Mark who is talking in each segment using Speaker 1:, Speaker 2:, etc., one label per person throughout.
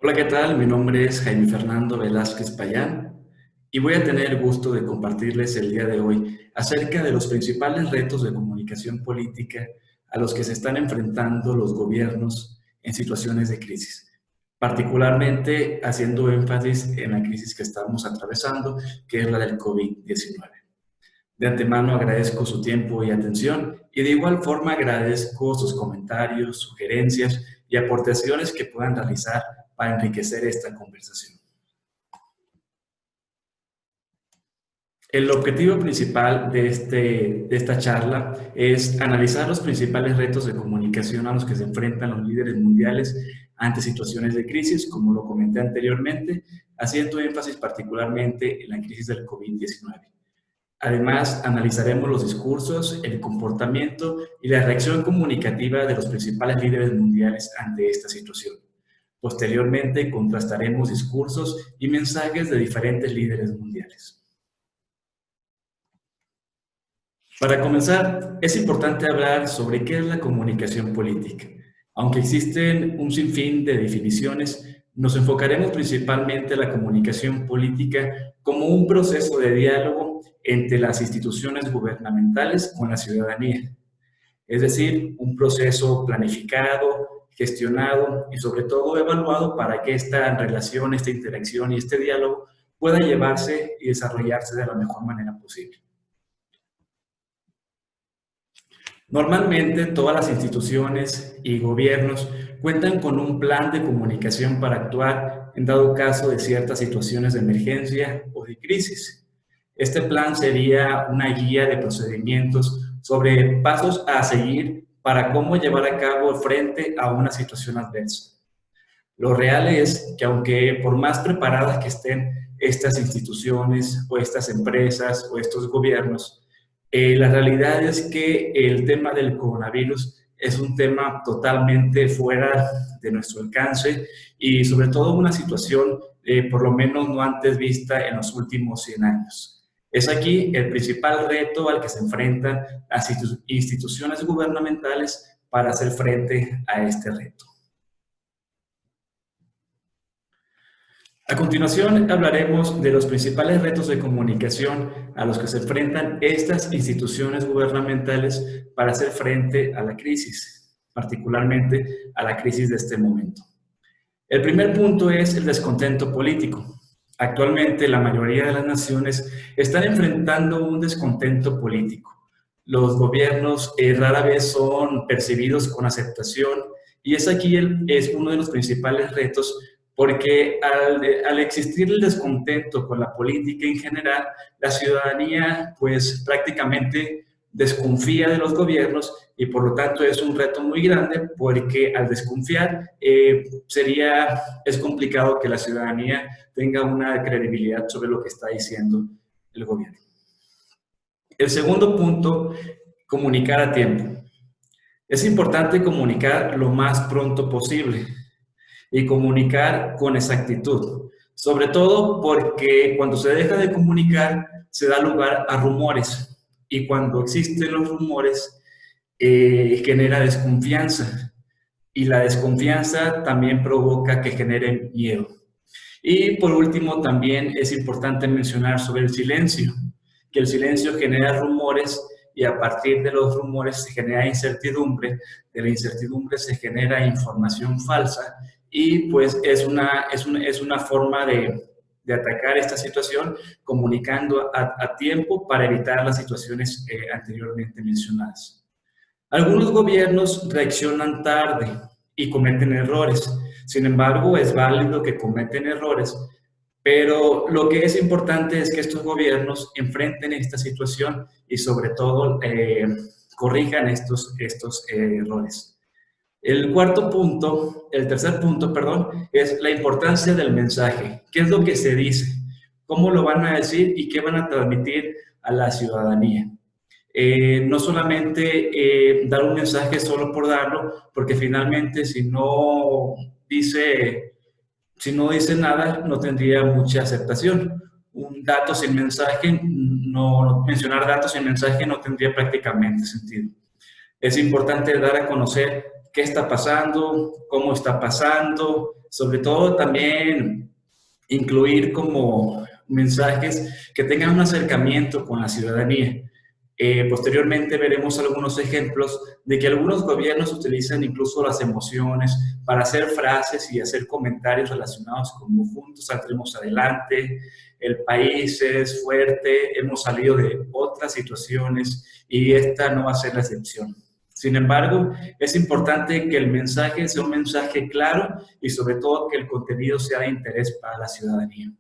Speaker 1: Hola, ¿qué tal? Mi nombre es Jaime Fernando Velázquez Payán y voy a tener el gusto de compartirles el día de hoy acerca de los principales retos de comunicación política a los que se están enfrentando los gobiernos en situaciones de crisis, particularmente haciendo énfasis en la crisis que estamos atravesando, que es la del COVID-19. De antemano agradezco su tiempo y atención y de igual forma agradezco sus comentarios, sugerencias y aportaciones que puedan realizar para enriquecer esta conversación. El objetivo principal de esta charla es analizar los principales retos de comunicación a los que se enfrentan los líderes mundiales ante situaciones de crisis, como lo comenté anteriormente, haciendo énfasis particularmente en la crisis del COVID-19. Además, analizaremos los discursos, el comportamiento y la reacción comunicativa de los principales líderes mundiales ante esta situación. Posteriormente, contrastaremos discursos y mensajes de diferentes líderes mundiales. Para comenzar, es importante hablar sobre qué es la comunicación política. Aunque existen un sinfín de definiciones, nos enfocaremos principalmente en la comunicación política como un proceso de diálogo entre las instituciones gubernamentales con la ciudadanía. Es decir, un proceso planificado, gestionado y sobre todo evaluado para que esta relación, esta interacción y este diálogo pueda llevarse y desarrollarse de la mejor manera posible. Normalmente todas las instituciones y gobiernos cuentan con un plan de comunicación para actuar en dado caso de ciertas situaciones de emergencia o de crisis. Este plan sería una guía de procedimientos sobre pasos a seguir para cómo llevar a cabo frente a una situación adversa. Lo real es que aunque por más preparadas que estén estas instituciones o estas empresas o estos gobiernos, la realidad es que el tema del coronavirus es un tema totalmente fuera de nuestro alcance y sobre todo una situación por lo menos no antes vista en los últimos 100 años. Es aquí el principal reto al que se enfrentan las instituciones gubernamentales para hacer frente a este reto. A continuación hablaremos de los principales retos de comunicación a los que se enfrentan estas instituciones gubernamentales para hacer frente a la crisis, particularmente a la crisis de este momento. El primer punto es el descontento político. Actualmente la mayoría de las naciones están enfrentando un descontento político. Los gobiernos rara vez son percibidos con aceptación y es aquí es uno de los principales retos porque al existir el descontento con la política en general, la ciudadanía pues prácticamente desconfía de los gobiernos y por lo tanto es un reto muy grande porque al desconfiar es complicado que la ciudadanía tenga una credibilidad sobre lo que está diciendo el gobierno. El segundo punto, comunicar a tiempo. Es importante comunicar lo más pronto posible y comunicar con exactitud, sobre todo porque cuando se deja de comunicar se da lugar a rumores y cuando existen los rumores genera desconfianza y la desconfianza también provoca que genere miedo. Y por último también es importante mencionar sobre el silencio, que el silencio genera rumores y a partir de los rumores se genera incertidumbre, de la incertidumbre se genera información falsa y pues es una forma de atacar esta situación comunicando a tiempo para evitar las situaciones anteriormente mencionadas. Algunos gobiernos reaccionan tarde y cometen errores. Sin embargo, es válido que cometen errores, pero lo que es importante es que estos gobiernos enfrenten esta situación y sobre todo corrijan estos errores. El tercer punto, perdón, es la importancia del mensaje. ¿Qué es lo que se dice? ¿Cómo lo van a decir y qué van a transmitir a la ciudadanía? No solamente dar un mensaje solo por darlo, porque finalmente si no dice nada, no tendría mucha aceptación. Un dato sin mensaje, mencionar datos sin mensaje no tendría prácticamente sentido. Es importante dar a conocer qué está pasando, cómo está pasando, sobre todo también incluir como mensajes que tengan un acercamiento con la ciudadanía. Posteriormente veremos algunos ejemplos de que algunos gobiernos utilizan incluso las emociones para hacer frases y hacer comentarios relacionados como juntos saldremos adelante, el país es fuerte, hemos salido de otras situaciones y esta no va a ser la excepción. Sin embargo, es importante que el mensaje sea un mensaje claro y sobre todo que el contenido sea de interés para la ciudadanía.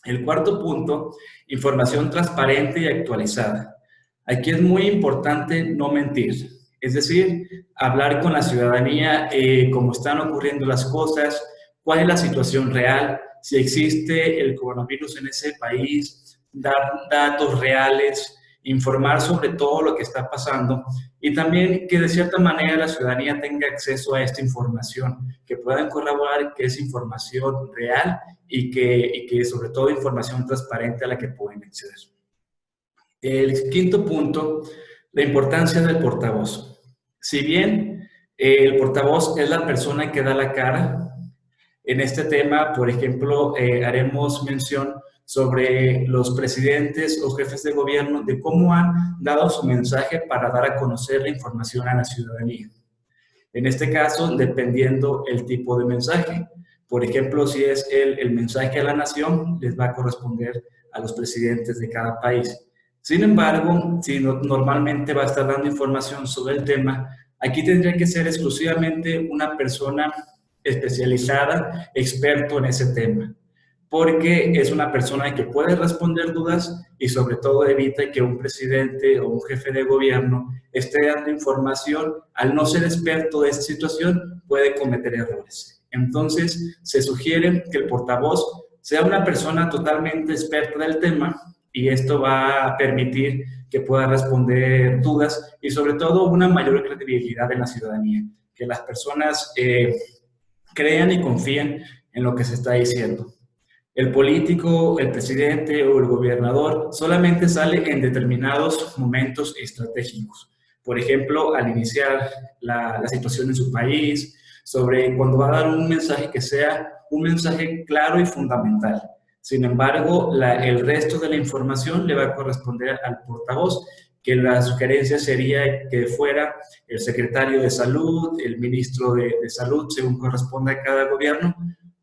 Speaker 1: El cuarto punto, información transparente y actualizada. Aquí es muy importante no mentir, es decir, hablar con la ciudadanía cómo están ocurriendo las cosas, cuál es la situación real, si existe el coronavirus en ese país, dar datos reales, informar sobre todo lo que está pasando y también que de cierta manera la ciudadanía tenga acceso a esta información, que puedan corroborar que es información real y que sobre todo información transparente a la que pueden acceder. El quinto punto, la importancia del portavoz. Si bien el portavoz es la persona que da la cara, en este tema, por ejemplo, haremos mención sobre los presidentes o jefes de gobierno de cómo han dado su mensaje para dar a conocer la información a la ciudadanía. En este caso, dependiendo el tipo de mensaje. Por ejemplo, si es el mensaje a la nación, les va a corresponder a los presidentes de cada país. Sin embargo, si normalmente va a estar dando información sobre el tema, aquí tendría que ser exclusivamente una persona especializada, experto en ese tema, porque es una persona que puede responder dudas y sobre todo evita que un presidente o un jefe de gobierno esté dando información, al no ser experto de esta situación, puede cometer errores. Entonces, se sugiere que el portavoz sea una persona totalmente experta del tema y esto va a permitir que pueda responder dudas y sobre todo una mayor credibilidad en la ciudadanía, que las personas crean y confíen en lo que se está diciendo. El político, el presidente o el gobernador solamente sale en determinados momentos estratégicos. Por ejemplo, al iniciar la situación en su país, sobre cuando va a dar un mensaje que sea un mensaje claro y fundamental. Sin embargo, el resto de la información le va a corresponder al portavoz, que la sugerencia sería que fuera el secretario de salud, el ministro de salud, según corresponda a cada gobierno,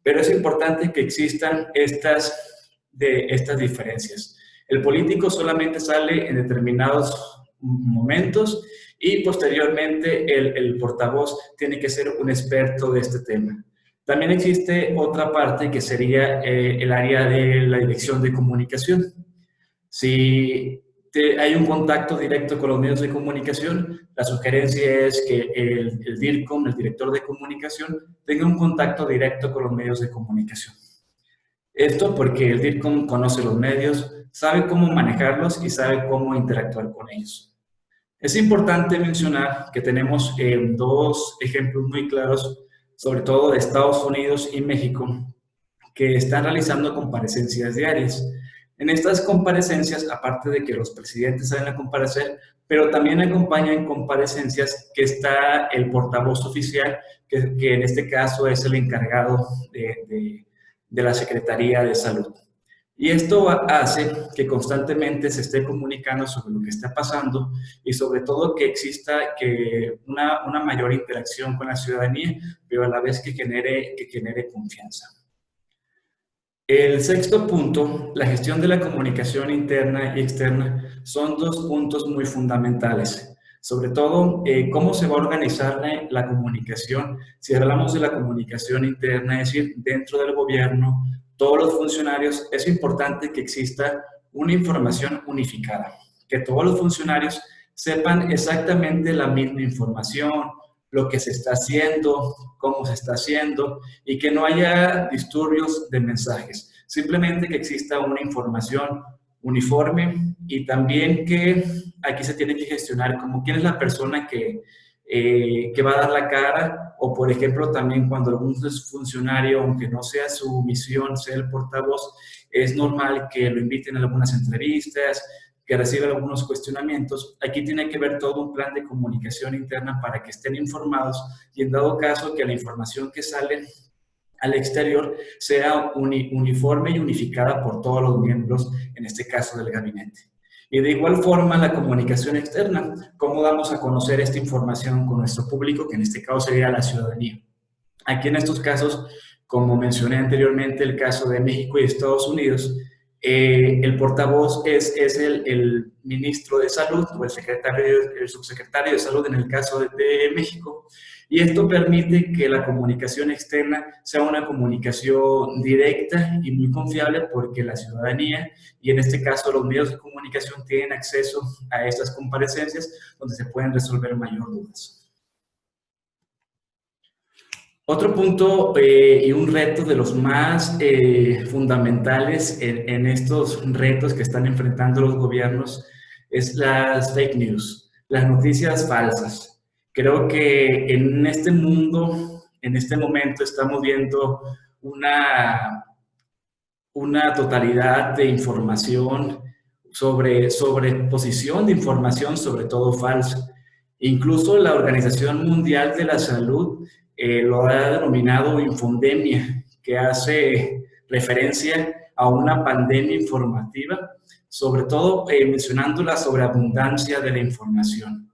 Speaker 1: pero es importante que existan estas diferencias. El político solamente sale en determinados momentos y posteriormente el portavoz tiene que ser un experto de este tema. También existe otra parte que sería el área de la dirección de comunicación. Si hay un contacto directo con los medios de comunicación, la sugerencia es que el DIRCOM, el director de comunicación, tenga un contacto directo con los medios de comunicación. Esto porque el DIRCOM conoce los medios, sabe cómo manejarlos y sabe cómo interactuar con ellos. Es importante mencionar que tenemos dos ejemplos muy claros, sobre todo de Estados Unidos y México, que están realizando comparecencias diarias. En estas comparecencias, aparte de que los presidentes salen a comparecer, pero también acompañan comparecencias que está el portavoz oficial, que en este caso es el encargado de la Secretaría de Salud. Y esto hace que constantemente se esté comunicando sobre lo que está pasando y sobre todo que exista una mayor interacción con la ciudadanía, pero a la vez que genere confianza. El sexto punto, la gestión de la comunicación interna y externa, son dos puntos muy fundamentales. Sobre todo, cómo se va a organizar la comunicación. Si hablamos de la comunicación interna, es decir, dentro del gobierno, todos los funcionarios, es importante que exista una información unificada, que todos los funcionarios sepan exactamente la misma información, lo que se está haciendo, cómo se está haciendo y que no haya disturbios de mensajes. Simplemente que exista una información uniforme y también que aquí se tiene que gestionar como quién es la persona que va a dar la cara o, por ejemplo, también cuando algún funcionario, aunque no sea su misión, sea el portavoz, es normal que lo inviten a algunas entrevistas, que recibe algunos cuestionamientos, aquí tiene que ver todo un plan de comunicación interna para que estén informados y en dado caso que la información que sale al exterior sea uniforme y unificada por todos los miembros, en este caso del gabinete. Y de igual forma, la comunicación externa, cómo damos a conocer esta información con nuestro público, que en este caso sería la ciudadanía. Aquí en estos casos, como mencioné anteriormente, el caso de México y Estados Unidos, el portavoz es el ministro de Salud o el subsecretario de Salud en el caso de México, y esto permite que la comunicación externa sea una comunicación directa y muy confiable porque la ciudadanía, y en este caso los medios de comunicación, tienen acceso a estas comparecencias donde se pueden resolver mayor dudas. Otro punto y un reto de los más fundamentales en estos retos que están enfrentando los gobiernos es las fake news, las noticias falsas. Creo que en este mundo, en este momento, estamos viendo una totalidad de información sobreposición de información, sobre todo falsa. Incluso la Organización Mundial de la Salud lo ha denominado infodemia, que hace referencia a una pandemia informativa, sobre todo mencionando la sobreabundancia de la información.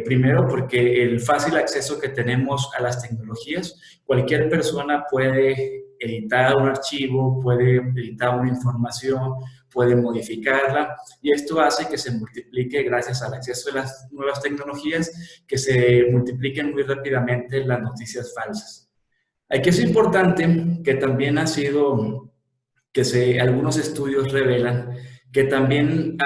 Speaker 1: Primero, porque el fácil acceso que tenemos a las tecnologías, cualquier persona puede editar un archivo, puede editar una información, puede modificarla, y esto hace que se multiplique, gracias al acceso a las nuevas tecnologías, que se multipliquen muy rápidamente las noticias falsas. Aquí es importante que también algunos estudios revelan que también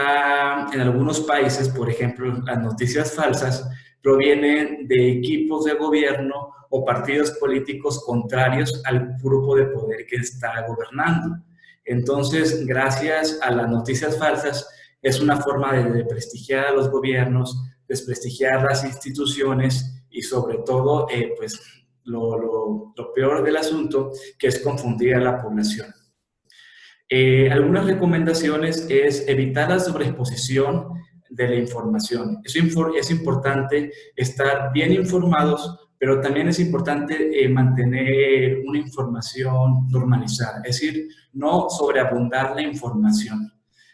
Speaker 1: en algunos países, por ejemplo, las noticias falsas provienen de equipos de gobierno o partidos políticos contrarios al grupo de poder que está gobernando. Entonces, gracias a las noticias falsas, es una forma de desprestigiar a los gobiernos, desprestigiar las instituciones y sobre todo, pues, lo peor del asunto, que es confundir a la población. Algunas recomendaciones es evitar la sobreexposición de la información. Es importante estar bien informados, pero también es importante mantener una información normalizada, es decir, no sobreabundar la información.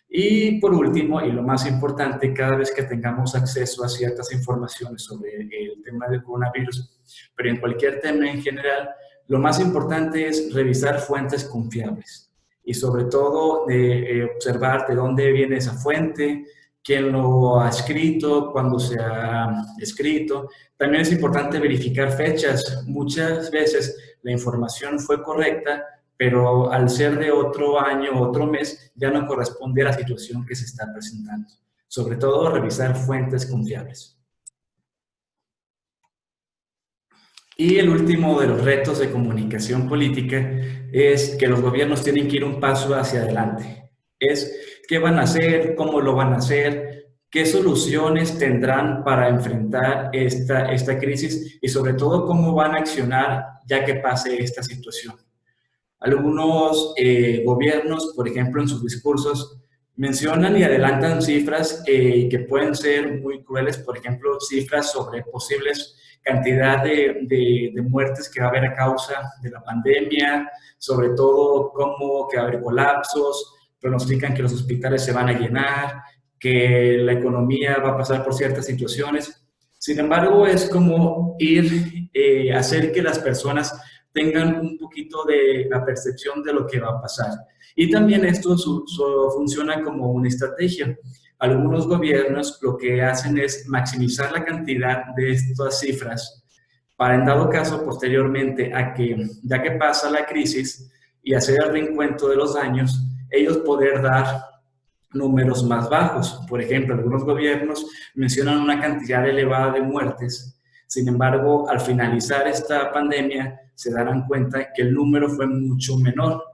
Speaker 1: Y por último, y lo más importante, cada vez que tengamos acceso a ciertas informaciones sobre el tema del coronavirus, pero en cualquier tema en general, lo más importante es revisar fuentes confiables y sobre todo observar de dónde viene esa fuente, quién lo ha escrito, cuándo se ha escrito. También es importante verificar fechas. Muchas veces la información fue correcta, pero al ser de otro año, otro mes, ya no corresponde a la situación que se está presentando. Sobre todo, revisar fuentes confiables. Y el último de los retos de comunicación política es que los gobiernos tienen que ir un paso hacia adelante. Es qué van a hacer, cómo lo van a hacer, qué soluciones tendrán para enfrentar esta crisis y sobre todo cómo van a accionar ya que pase esta situación. Algunos gobiernos, por ejemplo, en sus discursos mencionan y adelantan cifras que pueden ser muy crueles, por ejemplo, cifras sobre posibles cantidad de muertes que va a haber a causa de la pandemia, sobre todo cómo que va a haber colapsos, pronostican que los hospitales se van a llenar, que la economía va a pasar por ciertas situaciones. Sin embargo, es como hacer que las personas tengan un poquito de la percepción de lo que va a pasar. Y también esto funciona como una estrategia. Algunos gobiernos lo que hacen es maximizar la cantidad de estas cifras para, en dado caso, posteriormente, ya que pasa la crisis y hacer el reencuentro de los daños, ellos poder dar números más bajos. Por ejemplo, algunos gobiernos mencionan una cantidad elevada de muertes. Sin embargo, al finalizar esta pandemia, se darán cuenta que el número fue mucho menor.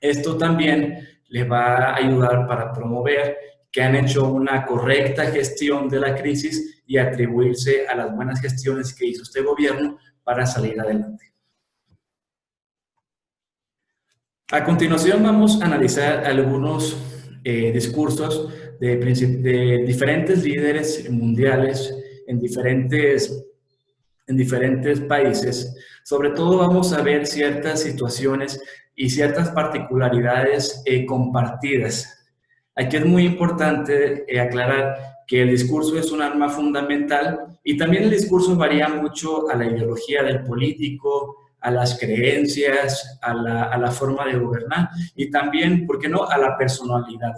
Speaker 1: Esto también les va a ayudar para promover que han hecho una correcta gestión de la crisis y atribuirse a las buenas gestiones que hizo este gobierno para salir adelante. A continuación vamos a analizar algunos discursos de diferentes líderes mundiales en diferentes países. Sobre todo vamos a ver ciertas situaciones y ciertas particularidades compartidas. Aquí es muy importante aclarar que el discurso es un arma fundamental y también el discurso varía mucho a la ideología del político, a las creencias, a la forma de gobernar y también, ¿por qué no?, a la personalidad.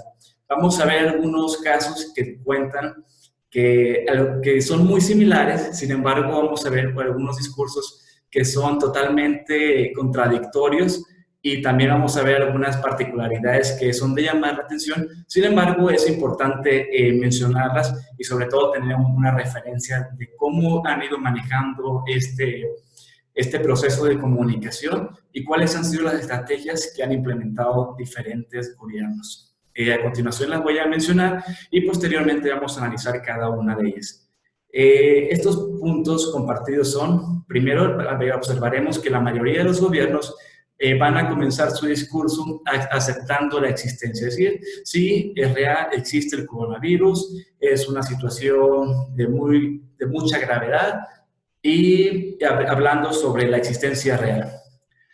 Speaker 1: Vamos a ver algunos casos que cuentan que son muy similares, sin embargo vamos a ver algunos discursos que son totalmente contradictorios y también vamos a ver algunas particularidades que son de llamar la atención. Sin embargo, es importante mencionarlas y sobre todo tener una referencia de cómo han ido manejando este proceso de comunicación y cuáles han sido las estrategias que han implementado diferentes gobiernos. A continuación las voy a mencionar y posteriormente vamos a analizar cada una de ellas. Estos puntos compartidos son, primero, observaremos que la mayoría de los gobiernos van a comenzar su discurso aceptando la existencia, es decir, sí, es real, existe el coronavirus, es una situación de mucha gravedad y hablando sobre la existencia real.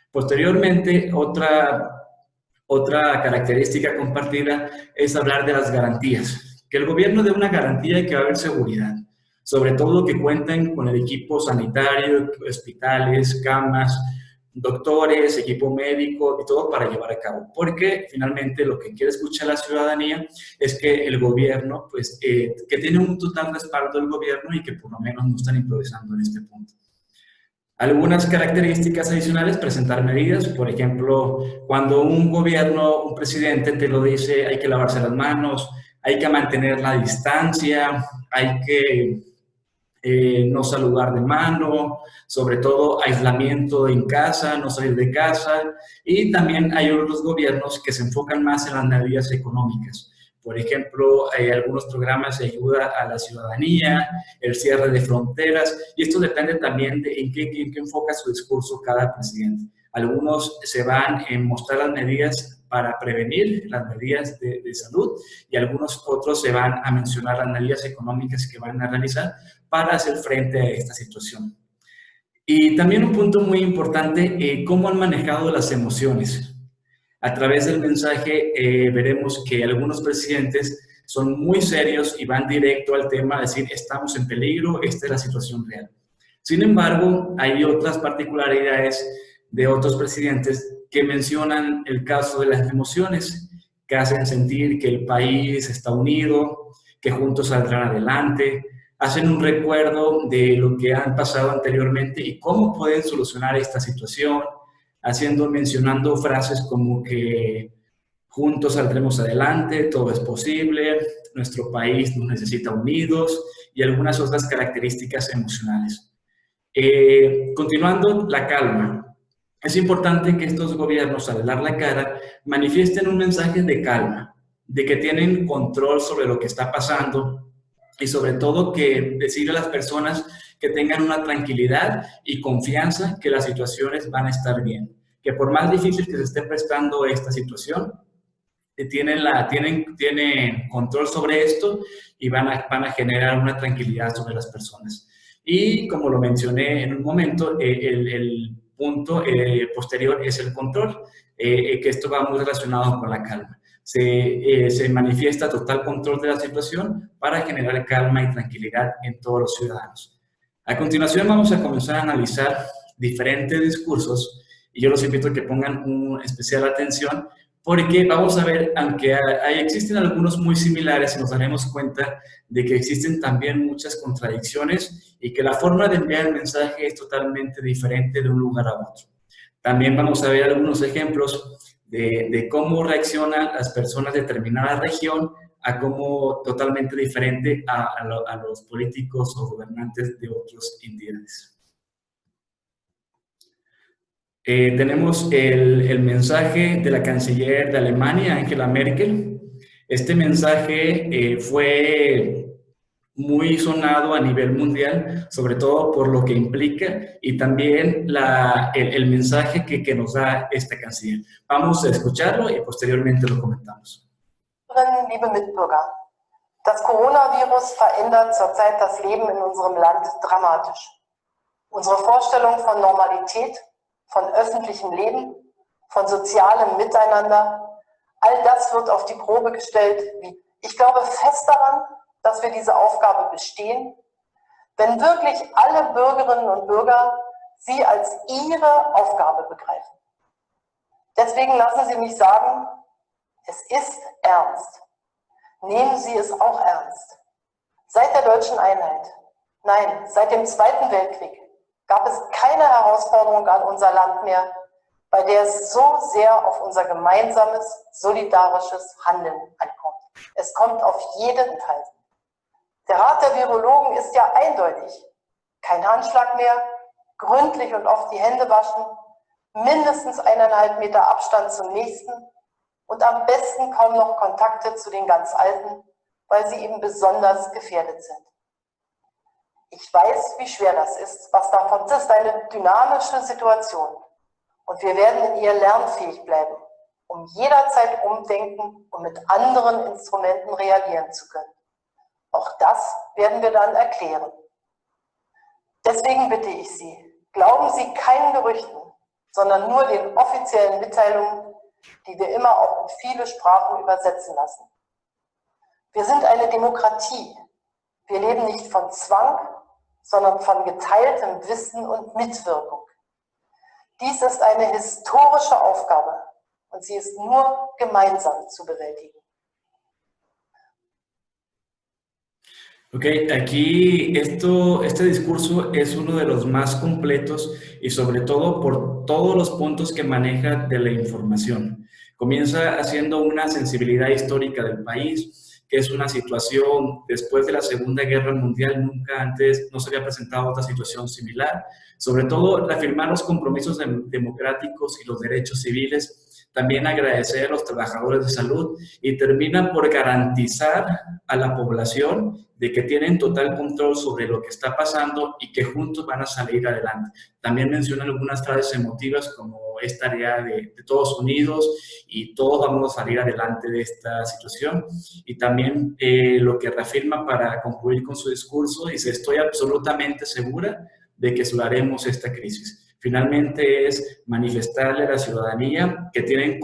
Speaker 1: Posteriormente, otra característica compartida es hablar de las garantías, que el gobierno dé una garantía de que va a haber seguridad, sobre todo que cuenten con el equipo sanitario, hospitales, camas, doctores, equipo médico y todo para llevar a cabo, porque finalmente lo que quiere escuchar la ciudadanía es que el gobierno, pues, que tiene un total respaldo del gobierno y que por lo menos no están improvisando en este punto. Algunas características adicionales, presentar medidas, por ejemplo, cuando un gobierno, un presidente te lo dice, hay que lavarse las manos, hay que mantener la distancia, hay que no saludar de mano, sobre todo aislamiento en casa, no salir de casa, y también hay otros gobiernos que se enfocan más en las medidas económicas. Por ejemplo, hay algunos programas de ayuda a la ciudadanía, el cierre de fronteras, y esto depende también de en qué enfoca su discurso cada presidente. Algunos se van a mostrar las medidas para prevenir, las medidas de salud, y algunos otros se van a mencionar las medidas económicas que van a realizar para hacer frente a esta situación. Y también un punto muy importante, cómo han manejado las emociones. A través del mensaje veremos que algunos presidentes son muy serios y van directo al tema, decir, estamos en peligro, esta es la situación real. Sin embargo, hay otras particularidades de otros presidentes que mencionan el caso de las emociones, que hacen sentir que el país está unido, que juntos saldrán adelante, hacen un recuerdo de lo que han pasado anteriormente y cómo pueden solucionar esta situación, mencionando frases como que juntos saldremos adelante, todo es posible, nuestro país nos necesita unidos y algunas otras características emocionales. Continuando, la calma. Es importante que estos gobiernos, al dar la cara, manifiesten un mensaje de calma, de que tienen control sobre lo que está pasando y sobre todo que decirle a las personas que tengan una tranquilidad y confianza que las situaciones van a estar bien. Que por más difícil que se esté prestando esta situación, tienen control sobre esto y van a generar una tranquilidad sobre las personas. Y como lo mencioné en un momento, el punto posterior es el control, que esto va muy relacionado con la calma. Se manifiesta total control de la situación para generar calma y tranquilidad en todos los ciudadanos. A continuación vamos a comenzar a analizar diferentes discursos y yo los invito a que pongan una especial atención porque vamos a ver, aunque existen algunos muy similares, nos daremos cuenta de que existen también muchas contradicciones y que la forma de enviar el mensaje es totalmente diferente de un lugar a otro. También vamos a ver algunos ejemplos de cómo reaccionan las personas de determinada región a cómo totalmente diferente a los políticos o gobernantes de otras entidades. Tenemos el mensaje de la canciller de Alemania, Angela Merkel. Este mensaje fue muy sonado a nivel mundial, sobre todo por lo que implica y también el mensaje que nos da esta canciller. Vamos a escucharlo y posteriormente lo comentamos.
Speaker 2: Bürgerinnen, liebe Mitbürger, das Coronavirus verändert zurzeit das Leben in unserem Land dramatisch. Unsere Vorstellung von Normalität, von öffentlichem Leben, von sozialem Miteinander, all das wird auf die Probe gestellt. Ich glaube fest daran, dass wir diese Aufgabe bestehen, wenn wirklich alle Bürgerinnen und Bürger sie als ihre Aufgabe begreifen. Deswegen lassen Sie mich sagen, es ist ernst. Nehmen Sie es auch ernst. Seit der deutschen Einheit, nein, seit dem Zweiten Weltkrieg, gab es keine Herausforderung an unser Land mehr, bei der es so sehr auf unser gemeinsames, solidarisches Handeln ankommt. Es kommt auf jeden Fall. Der Rat der Virologen ist ja eindeutig. Kein Handschlag mehr, gründlich und oft die Hände waschen, mindestens 1,5 Meter Abstand zum Nächsten und am besten kaum noch Kontakte zu den ganz Alten, weil sie eben besonders gefährdet sind. Ich weiß, wie schwer das ist, was davon ist. Es ist eine dynamische Situation und wir werden in ihr lernfähig bleiben, um jederzeit umdenken und mit anderen Instrumenten reagieren zu können. Auch das werden wir dann erklären. Deswegen bitte ich Sie, glauben Sie keinen Gerüchten, sondern nur den offiziellen Mitteilungen, die wir immer auch in viele Sprachen übersetzen lassen. Wir sind eine Demokratie. Wir leben nicht von Zwang, sondern von geteiltem Wissen und Mitwirkung. Dies ist eine historische Aufgabe und sie ist nur gemeinsam zu bewältigen.
Speaker 1: Ok, aquí este discurso es uno de los más completos y sobre todo por todos los puntos que maneja de la información. Comienza haciendo una sensibilidad histórica del país, que es una situación después de la Segunda Guerra Mundial, nunca antes no se había presentado otra situación similar, sobre todo reafirmar los compromisos democráticos y los derechos civiles, también agradecer a los trabajadores de salud y termina por garantizar a la población de que tienen total control sobre lo que está pasando y que juntos van a salir adelante. También menciona algunas frases emotivas como es tarea de todos unidos y todos vamos a salir adelante de esta situación. Y también lo que reafirma para concluir con su discurso, dice, estoy absolutamente segura de que superaremos esta crisis. Finalmente es manifestarle a la ciudadanía que tienen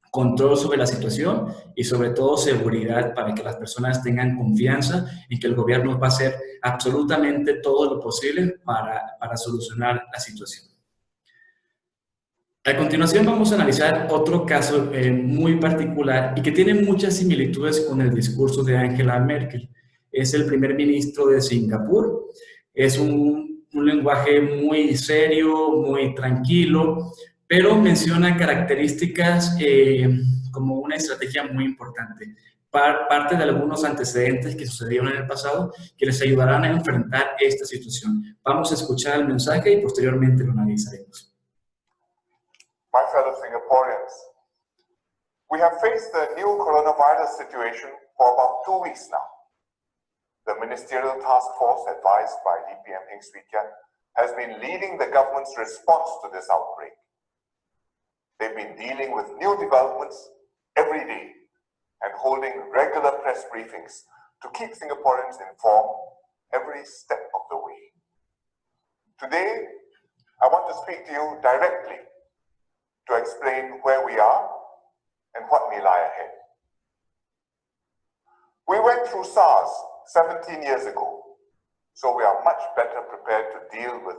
Speaker 1: control sobre la situación y sobre todo seguridad para que las personas tengan confianza en que el gobierno va a hacer absolutamente todo lo posible para solucionar la situación. A continuación vamos a analizar otro caso muy particular y que tiene muchas similitudes con el discurso de Angela Merkel. Es el primer ministro de Singapur. Es un lenguaje muy serio, muy tranquilo, pero menciona características como una estrategia muy importante. Parte de algunos antecedentes que sucedieron en el pasado que les ayudarán a enfrentar esta situación. Vamos a escuchar el mensaje y posteriormente lo analizaremos.
Speaker 3: My fellow Singaporeans, we have faced the new coronavirus situation for about 2 weeks now. The Ministerial Task Force, advised by DPM Heng Swee Keat, has been leading the government's response to this outbreak. They've been dealing with new developments every day and holding regular press briefings to keep Singaporeans informed every step of the way. Today, I want to speak to you directly to explain where we are and what may lie ahead. We went through SARS 17 years ago, so we are much better prepared to deal with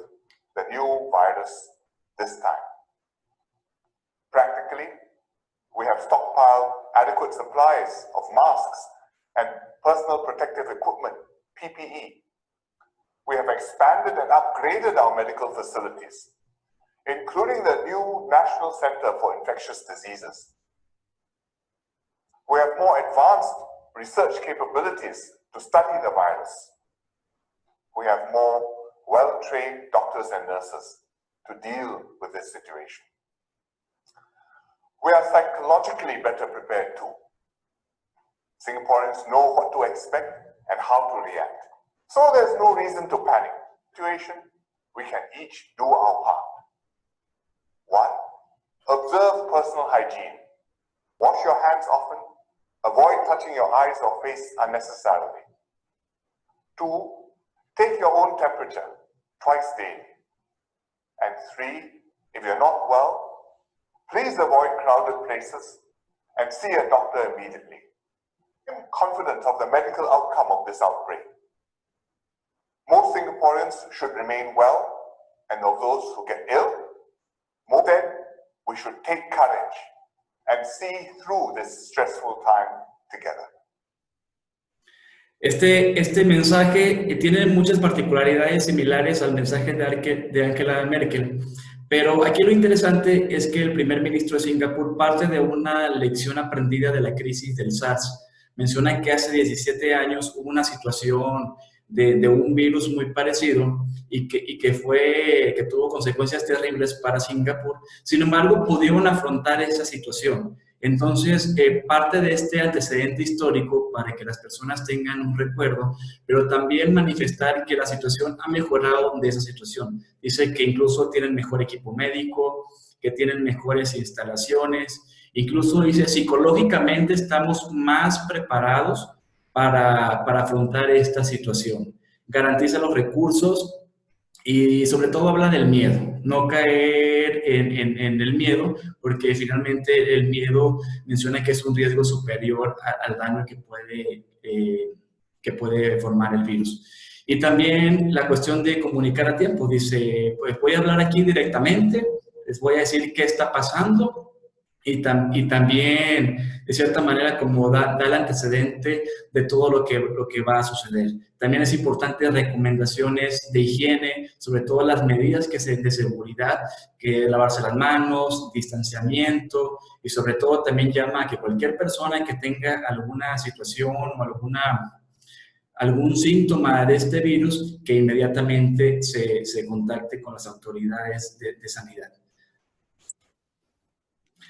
Speaker 3: the new virus this time. Practically, we have stockpiled adequate supplies of masks and personal protective equipment, PPE. We have expanded and upgraded our medical facilities, including the new National Center for Infectious Diseases. We have more advanced research capabilities to study the virus. We have more well-trained doctors and nurses to deal with this situation. We are psychologically better prepared too. Singaporeans know what to expect and how to react. So there's no reason to panic. Situation, we can each do our part. 1. Observe personal hygiene. Wash your hands often. Avoid touching your eyes or face unnecessarily. 2, take your own temperature twice daily. And 3, if you're not well, please avoid crowded places and see a doctor immediately. I'm confident of the medical outcome of this outbreak. Most Singaporeans should remain well, and of those who get ill, more than we should take courage and see through this stressful time together.
Speaker 1: Este mensaje tiene muchas particularidades similares al mensaje de Angela Merkel, pero aquí lo interesante es que el primer ministro de Singapur parte de una lección aprendida de la crisis del SARS. Menciona que hace 17 años hubo una situación de un virus muy parecido y que tuvo consecuencias terribles para Singapur. Sin embargo, pudieron afrontar esa situación. Entonces, parte de este antecedente histórico para que las personas tengan un recuerdo, pero también manifestar que la situación ha mejorado de esa situación. Dice que incluso tienen mejor equipo médico, que tienen mejores instalaciones, incluso dice psicológicamente estamos más preparados para afrontar esta situación. Garantiza los recursos y sobre todo habla del miedo, no caer en el miedo, porque finalmente el miedo menciona que es un riesgo superior al daño que puede formar el virus. Y también la cuestión de comunicar a tiempo. Dice, pues voy a hablar aquí directamente, les voy a decir qué está pasando, y también, de cierta manera, como da el antecedente de todo lo que va a suceder. También es importante recomendaciones de higiene, sobre todo las medidas de seguridad, que lavarse las manos, distanciamiento, y sobre todo también llama a que cualquier persona que tenga alguna situación o algún síntoma de este virus, que inmediatamente se contacte con las autoridades de sanidad.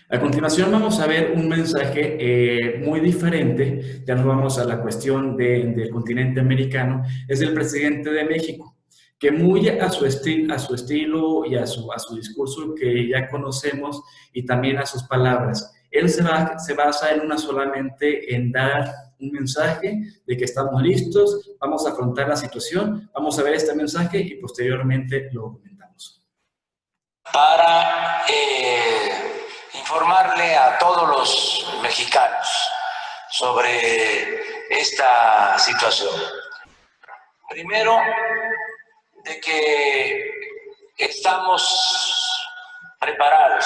Speaker 1: A continuación vamos a ver un mensaje muy diferente, ya nos vamos a la cuestión del continente americano, es del presidente de México, que muy a su estilo y a su discurso que ya conocemos y también a sus palabras. Él se basa solamente en dar un mensaje de que estamos listos, vamos a afrontar la situación, vamos a ver este mensaje y posteriormente lo comentamos.
Speaker 4: Para informarle a todos los mexicanos sobre esta situación. Primero, de que estamos preparados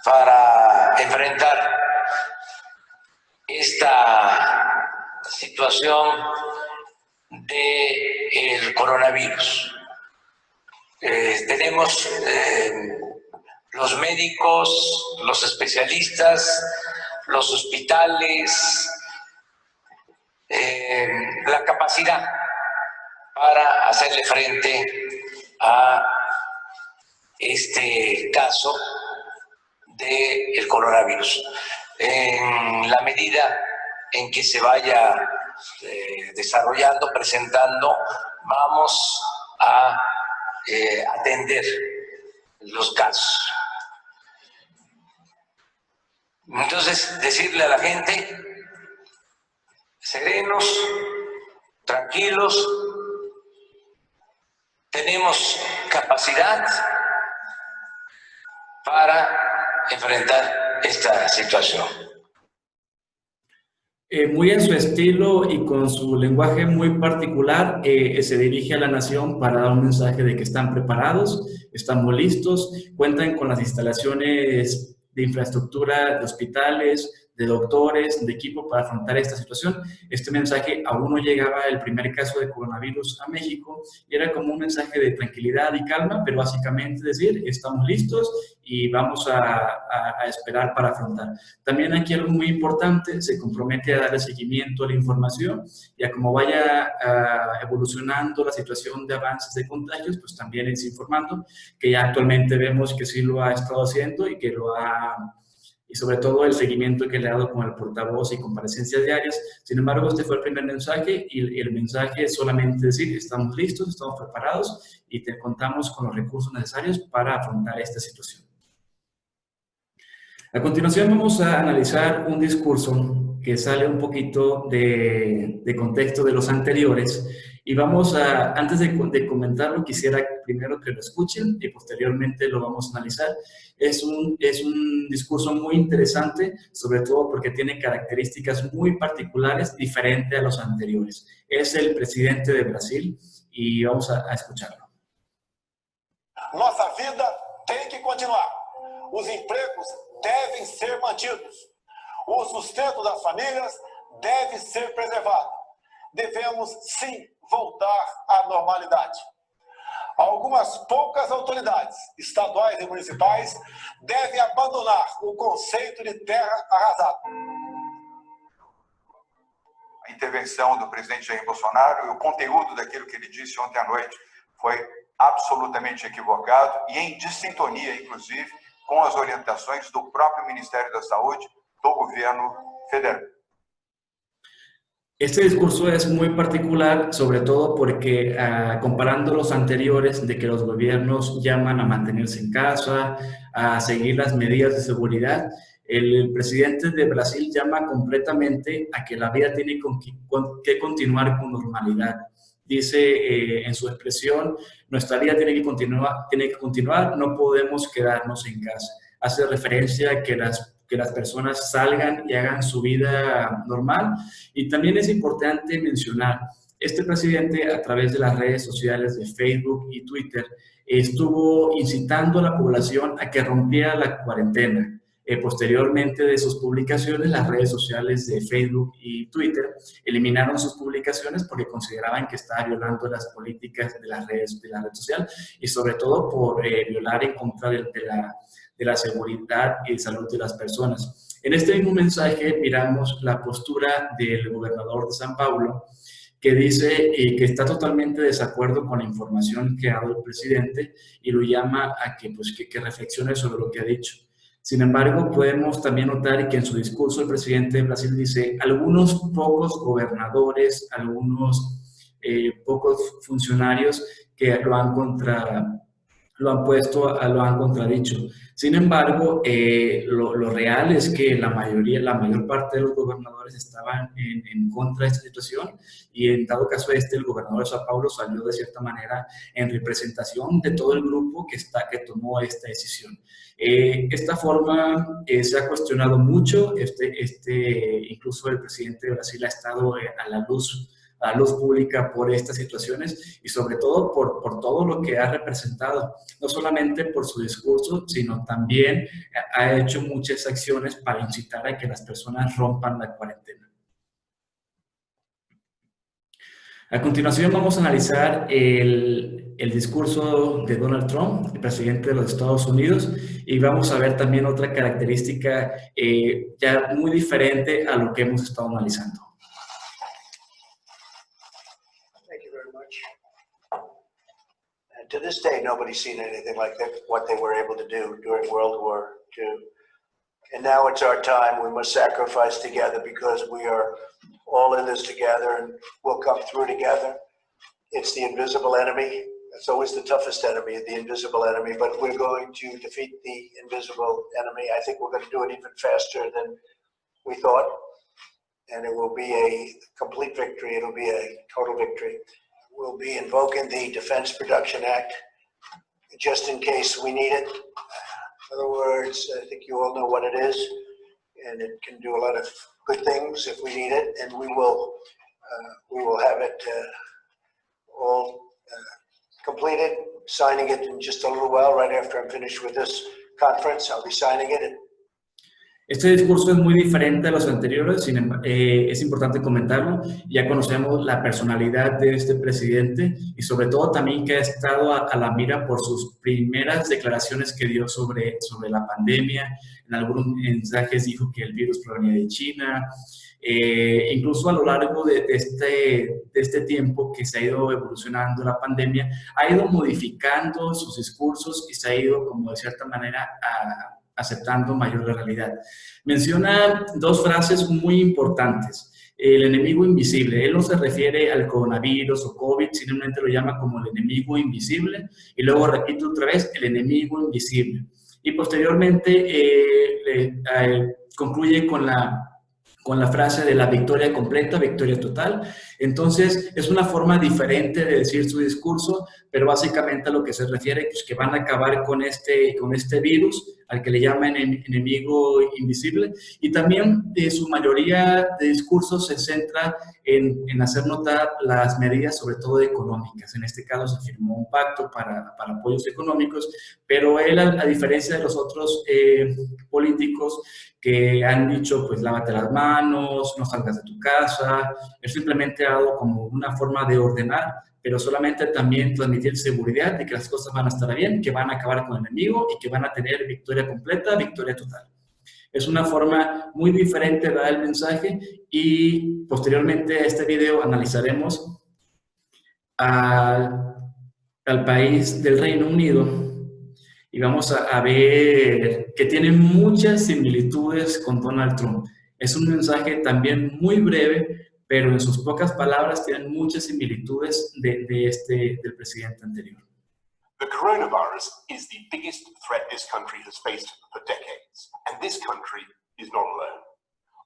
Speaker 4: para enfrentar esta situación del coronavirus. Tenemos los médicos, los especialistas, los hospitales, la capacidad para hacerle frente a este caso del coronavirus. En la medida en que se vaya desarrollando, presentando, vamos a atender los casos. Entonces, decirle a la gente, serenos, tranquilos, tenemos capacidad para enfrentar esta situación.
Speaker 1: Muy en su estilo y con su lenguaje muy particular, se dirige a la nación para dar un mensaje de que están preparados, estamos listos, cuentan con las instalaciones de infraestructura de hospitales, de doctores, de equipo para afrontar esta situación. Este mensaje aún no llegaba el primer caso de coronavirus a México y era como un mensaje de tranquilidad y calma, pero básicamente decir, estamos listos y vamos a esperar para afrontar. También aquí algo muy importante, se compromete a darle seguimiento a la información y a cómo vaya evolucionando la situación de avances de contagios, pues también es informando, que ya actualmente vemos que sí lo ha estado haciendo y que y sobre todo el seguimiento que le ha dado con el portavoz y comparecencias diarias. Sin embargo, este fue el primer mensaje y el mensaje es solamente decir, estamos listos, estamos preparados y contamos con los recursos necesarios para afrontar esta situación. A continuación vamos a analizar un discurso que sale un poquito de contexto de los anteriores y vamos a, antes de comentarlo, quisiera primero que lo escuchen y posteriormente lo vamos a analizar. Es un discurso muy interesante, sobre todo porque tiene características muy particulares, diferentes a los anteriores. Es el presidente de Brasil y vamos a escucharlo.
Speaker 5: Nossa vida tem que continuar. Os empregos devem ser mantidos. O sustento das famílias deve ser preservado. Devemos, sim, voltar à normalidade. Algumas poucas autoridades estaduais e municipais devem abandonar o conceito de terra arrasada.
Speaker 6: A intervenção do presidente Jair Bolsonaro e o conteúdo daquilo que ele disse ontem à noite foi absolutamente equivocado e em dissintonia, inclusive, com as orientações do próprio Ministério da Saúde, do governo federal.
Speaker 1: Este discurso es muy particular, sobre todo porque comparando los anteriores de que los gobiernos llaman a mantenerse en casa, a seguir las medidas de seguridad, el presidente de Brasil llama completamente a que la vida tiene que continuar con normalidad. Dice en su expresión, nuestra vida tiene que continuar, no podemos quedarnos en casa. Hace referencia a que las personas salgan y hagan su vida normal. Y también es importante mencionar, este presidente a través de las redes sociales de Facebook y Twitter estuvo incitando a la población a que rompiera la cuarentena. Posteriormente de sus publicaciones, las redes sociales de Facebook y Twitter eliminaron sus publicaciones porque consideraban que estaba violando las políticas de la red social y sobre todo por violar en contra de la seguridad y salud de las personas. En este mismo mensaje miramos la postura del gobernador de São Paulo, que dice que está totalmente de desacuerdo con la información que ha dado el presidente y lo llama a que reflexione sobre lo que ha dicho. Sin embargo, podemos también notar que en su discurso el presidente de Brasil dice algunos pocos gobernadores, algunos pocos funcionarios que lo han contradicho. Sin embargo, lo real es que la mayor parte de los gobernadores estaban en contra de esta situación y en dado caso el gobernador de São Paulo salió de cierta manera en representación de todo el grupo que tomó esta decisión. Esta forma se ha cuestionado mucho, incluso el presidente de Brasil ha estado a la luz pública por estas situaciones y sobre todo por todo lo que ha representado, no solamente por su discurso, sino también ha hecho muchas acciones para incitar a que las personas rompan la cuarentena. A continuación vamos a analizar el discurso de Donald Trump, el presidente de los Estados Unidos, y vamos a ver también otra característica ya muy diferente a lo que hemos estado analizando.
Speaker 7: To this day, nobody's seen anything like that, what they were able to do during World War II. And now it's our time. We must sacrifice together because we are all in this together and we'll come through together. It's the invisible enemy. It's always the toughest enemy, the invisible enemy, but we're going to defeat the invisible enemy. I think we're going to do it even faster than we thought. And it will be a complete victory. It'll be a total victory. We'll be invoking the Defense Production Act just in case we need it. In other words, I think you all know what it is, and it can do a lot of good things if we need it, and we will have it all completed, signing it in just a little while, right after I'm finished with this conference. I'll be signing it.
Speaker 1: Este discurso es muy diferente a los anteriores, es importante comentarlo. Ya conocemos la personalidad de este presidente y sobre todo también que ha estado a la mira por sus primeras declaraciones que dio sobre la pandemia. En algunos mensajes dijo que el virus provenía de China. Incluso a lo largo de este tiempo que se ha ido evolucionando la pandemia, ha ido modificando sus discursos y se ha ido, como de cierta manera, aceptando mayor realidad. Menciona dos frases muy importantes. El enemigo invisible. Él no se refiere al coronavirus o COVID, simplemente lo llama como el enemigo invisible. Y luego repite otra vez, el enemigo invisible. y posteriormente concluye con la frase de la victoria completa, victoria total. Entonces, es una forma diferente de decir su discurso, pero básicamente a lo que se refiere es que van a acabar con este virus, al que le llaman enemigo invisible, y también su mayoría de discursos se centra en hacer notar las medidas, sobre todo económicas. En este caso se firmó un pacto para apoyos económicos, pero él, a diferencia de los otros políticos que han dicho, pues lávate las manos, no salgas de tu casa, él simplemente ha dado como una forma de ordenar, pero solamente también transmitir seguridad de que las cosas van a estar bien, que van a acabar con el enemigo y que van a tener victoria completa, victoria total. Es una forma muy diferente de dar el mensaje, y posteriormente a este video analizaremos al país del Reino Unido, y vamos a ver que tiene muchas similitudes con Donald Trump. Es un mensaje también muy breve, pero en sus pocas palabras tienen muchas similitudes del presidente anterior.
Speaker 8: The coronavirus is the biggest threat this country has faced for decades, and this country is not alone.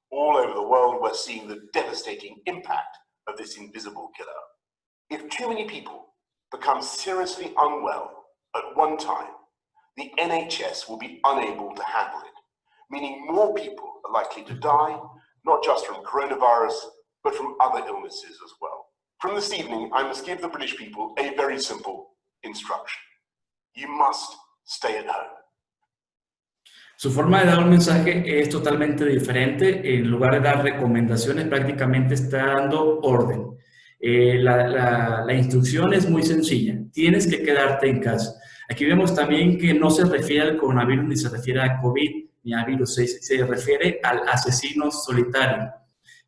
Speaker 8: All over the world, we're seeing the devastating impact of this invisible killer. If too many people become seriously unwell at one time, the NHS will be unable to handle it, meaning more people are likely to die, not just from coronavirus, but from other illnesses as well. From this evening, I must give the British people a very simple instruction. You must stay at home.
Speaker 1: Su forma de dar un mensaje es totalmente diferente. En lugar de dar recomendaciones, prácticamente está dando orden. La instrucción es muy sencilla. Tienes que quedarte en casa. Aquí vemos también que no se refiere al coronavirus, ni se refiere a COVID, ni a virus. Se refiere al asesino solitario,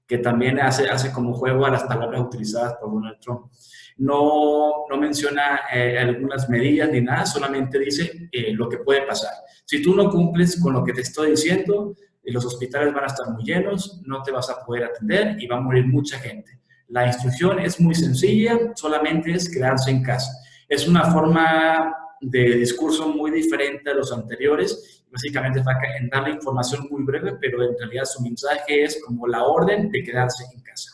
Speaker 1: que también hace como juego a las palabras utilizadas por Donald Trump. No menciona algunas medidas ni nada, solamente dice lo que puede pasar. Si tú no cumples con lo que te estoy diciendo, los hospitales van a estar muy llenos, no te vas a poder atender y va a morir mucha gente. La instrucción es muy sencilla, solamente es quedarse en casa. Es una forma de discurso muy diferente a los anteriores. Básicamente va a dar la información muy breve, pero en realidad su mensaje es como la orden de quedarse en casa.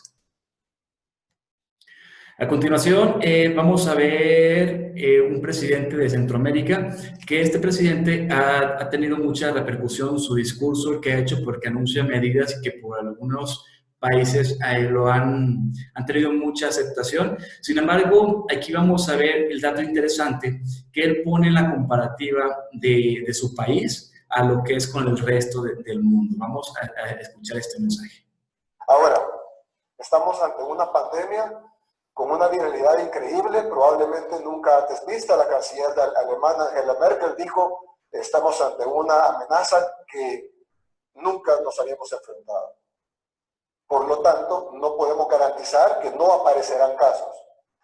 Speaker 1: A continuación, vamos a ver un presidente de Centroamérica, que este presidente ha tenido mucha repercusión su discurso que ha hecho, porque anuncia medidas que por algunos países han tenido mucha aceptación. Sin embargo, aquí vamos a ver el dato interesante, que él pone la comparativa de su país a lo que es con el resto del mundo. Vamos a escuchar este mensaje.
Speaker 9: Ahora, estamos ante una pandemia con una viralidad increíble, probablemente nunca antes vista. La canciller alemana Angela Merkel dijo, estamos ante una amenaza que nunca nos habíamos enfrentado. Por lo tanto, no podemos garantizar que no aparecerán casos,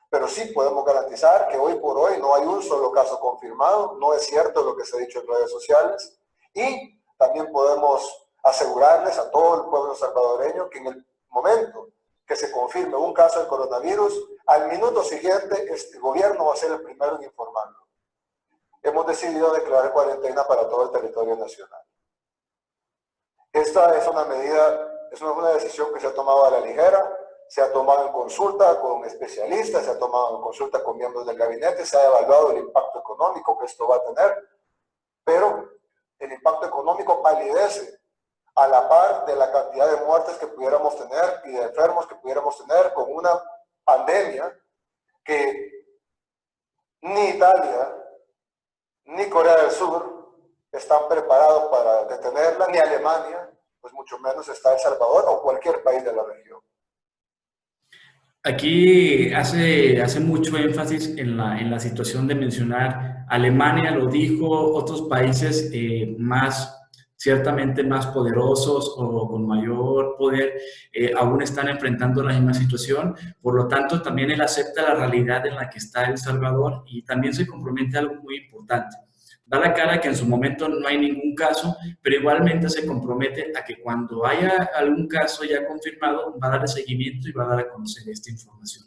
Speaker 9: pero sí podemos garantizar que hoy por hoy no hay un solo caso confirmado, no es cierto lo que se ha dicho en redes sociales, y también podemos asegurarles a todo el pueblo salvadoreño que en el momento que se confirme un caso de coronavirus, al minuto siguiente el gobierno va a ser el primero en informarlo. Hemos decidido declarar cuarentena para todo el territorio nacional. Esta es una medida, es una decisión que se ha tomado a la ligera, se ha tomado en consulta con especialistas, se ha tomado en consulta con miembros del gabinete, se ha evaluado el impacto económico que esto va a tener, pero el impacto económico palidece a la par de la cantidad de muertes que pudiéramos tener y de enfermos que pudiéramos tener con una pandemia que ni Italia ni Corea del Sur están preparados para detenerla, ni Alemania, pues mucho menos está El Salvador o cualquier país de la región.
Speaker 1: Aquí hace mucho énfasis en la situación de mencionar Alemania, lo dijo, otros países ciertamente más poderosos o con mayor poder aún están enfrentando la misma situación. Por lo tanto, también él acepta la realidad en la que está El Salvador y también se compromete a algo muy importante. Da la cara que en su momento no hay ningún caso, pero igualmente se compromete a que cuando haya algún caso ya confirmado, va a dar seguimiento y va a dar a conocer esta información.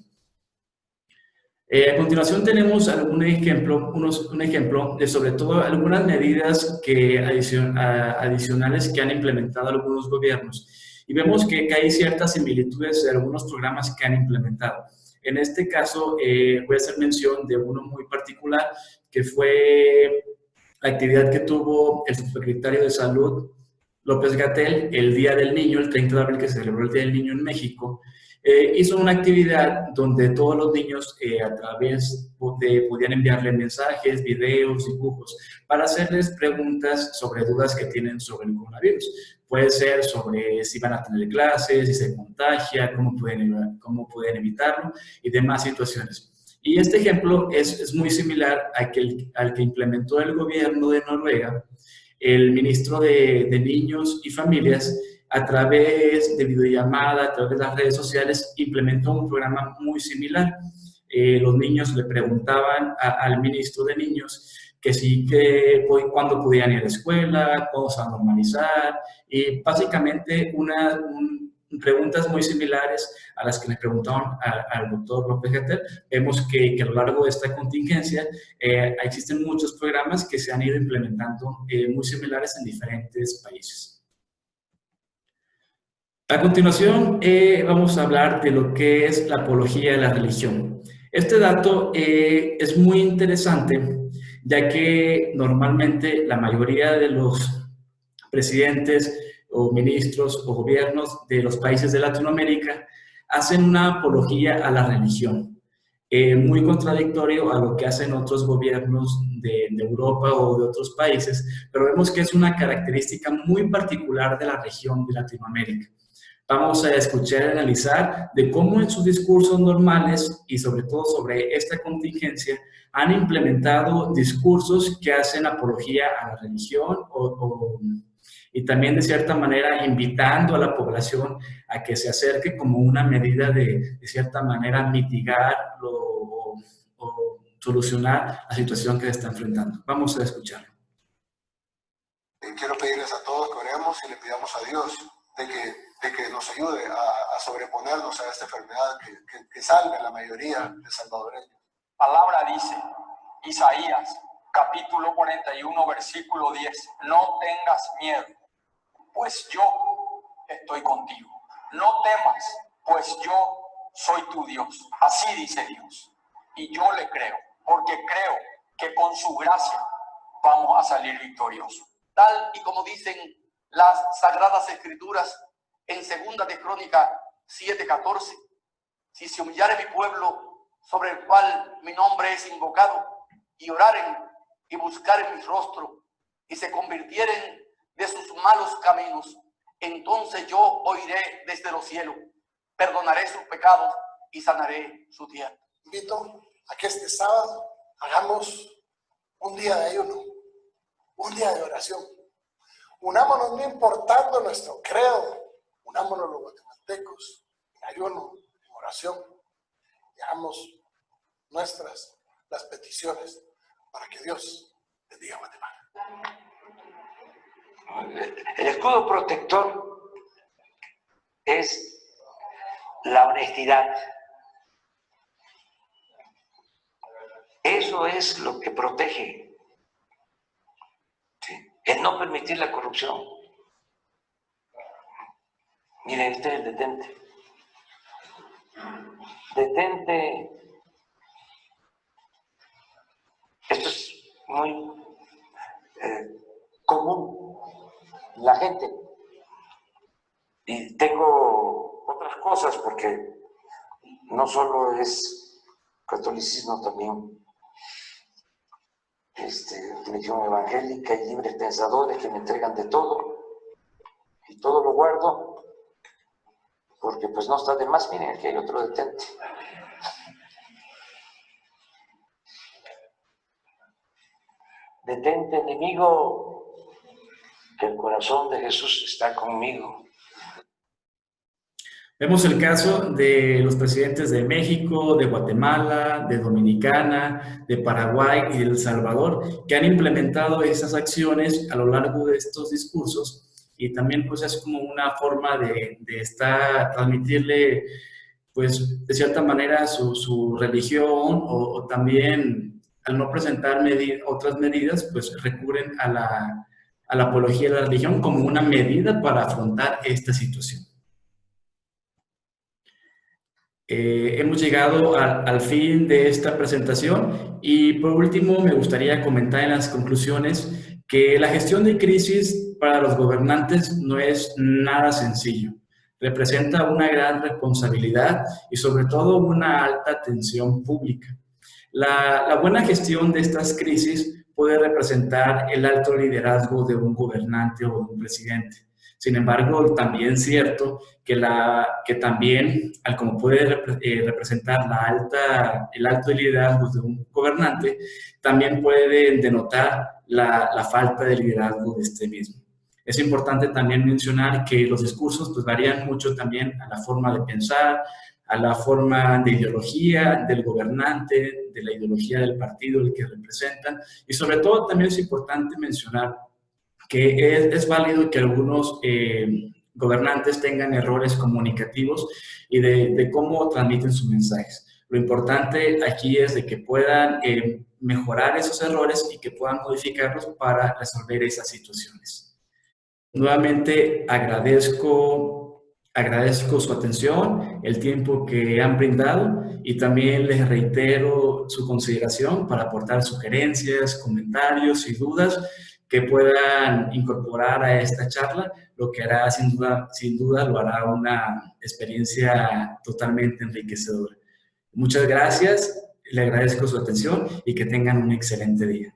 Speaker 1: A continuación tenemos un ejemplo de sobre todo algunas medidas adicionales que han implementado algunos gobiernos. Y vemos que hay ciertas similitudes de algunos programas que han implementado. En este caso, voy a hacer mención de uno muy particular, que fue la actividad que tuvo el subsecretario de Salud, López-Gatell, el Día del Niño, el 30 de abril, que se celebró el Día del Niño en México. Hizo una actividad donde todos los niños a través podían enviarle mensajes, videos, dibujos, para hacerles preguntas sobre dudas que tienen sobre el coronavirus. Puede ser sobre si van a tener clases, si se contagia, cómo pueden evitarlo y demás situaciones. Y este ejemplo es muy similar al que implementó el gobierno de Noruega. El ministro de Niños y Familias, a través de videollamada, a través de las redes sociales, implementó un programa muy similar. Los niños le preguntaban al ministro de Niños cuándo podían ir a la escuela, cuándo se va a normalizar, y básicamente preguntas muy similares a las que le preguntaban al doctor López-Gatell. Vemos que a lo largo de esta contingencia existen muchos programas que se han ido implementando muy similares en diferentes países. A continuación, vamos a hablar de lo que es la apología de la religión. Este dato es muy interesante, ya que normalmente la mayoría de los presidentes o ministros o gobiernos de los países de Latinoamérica hacen una apología a la religión, muy contradictorio a lo que hacen otros gobiernos de Europa o de otros países, pero vemos que es una característica muy particular de la región de Latinoamérica. Vamos a escuchar y analizar de cómo en sus discursos normales y sobre todo sobre esta contingencia han implementado discursos que hacen apología a la religión y también de cierta manera invitando a la población a que se acerque como una medida de cierta manera mitigar o solucionar la situación que se está enfrentando. Vamos a escucharlo.
Speaker 9: Quiero pedirles a todos que oremos y le pidamos a Dios de que nos ayude a sobreponernos a esta enfermedad que salve a la mayoría de salvadoreños.
Speaker 10: Palabra dice, Isaías, capítulo 41, versículo 10, no tengas miedo, pues yo estoy contigo. No temas, pues yo soy tu Dios. Así dice Dios. Y yo le creo, porque creo que con su gracia vamos a salir victoriosos.
Speaker 11: Tal y como dicen las Sagradas Escrituras en 2 de Crónicas 7:14, si se humillare mi pueblo sobre el cual mi nombre es invocado, y oraren y buscaren mi rostro, y se convirtieren de sus malos caminos, entonces yo oiré desde los cielos, perdonaré sus pecados y sanaré su tierra.
Speaker 9: Invito a que este sábado hagamos un día de ayuno, un día de oración. Unámonos no importando nuestro credo, unámonos los guatemaltecos en ayuno, en oración, y hagamos nuestras las peticiones para que Dios bendiga a Guatemala.
Speaker 4: El escudo protector es la honestidad. Eso es lo que protege. ¿Sí? El no permitir la corrupción. Miren, este es el detente. Detente. Esto es muy común en la gente. Y tengo otras cosas porque no solo es catolicismo, también religión evangélica y libres pensadores que me entregan de todo y todo lo guardo porque pues no está de más. Miren, aquí hay otro detente. Detente, enemigo, que el corazón de Jesús está conmigo.
Speaker 1: Vemos el caso de los presidentes de México, de Guatemala, de Dominicana, de Paraguay y de El Salvador, que han implementado esas acciones a lo largo de estos discursos, y también pues es como una forma de transmitirle pues de cierta manera su religión o también al no presentar otras medidas, pues recurren a la apología de la religión como una medida para afrontar esta situación. Hemos llegado al fin de esta presentación y por último me gustaría comentar en las conclusiones que la gestión de crisis para los gobernantes no es nada sencillo. Representa una gran responsabilidad y sobre todo una alta tensión pública. La buena gestión de estas crisis puede representar el alto liderazgo de un gobernante o de un presidente. Sin embargo, también es cierto que también, como puede representar el alto liderazgo de un gobernante, también puede denotar la falta de liderazgo de este mismo. Es importante también mencionar que los discursos pues, varían mucho también a la forma de pensar, a la forma de ideología del gobernante, de la ideología del partido el que representan, y sobre todo también es importante mencionar que es válido que algunos gobernantes tengan errores comunicativos y de cómo transmiten sus mensajes. Lo importante aquí es de que puedan mejorar esos errores y que puedan modificarlos para resolver esas situaciones. Nuevamente agradezco su atención, el tiempo que han brindado y también les reitero su consideración para aportar sugerencias, comentarios y dudas que puedan incorporar a esta charla, lo que hará sin duda lo hará una experiencia totalmente enriquecedora. Muchas gracias, le agradezco su atención y que tengan un excelente día.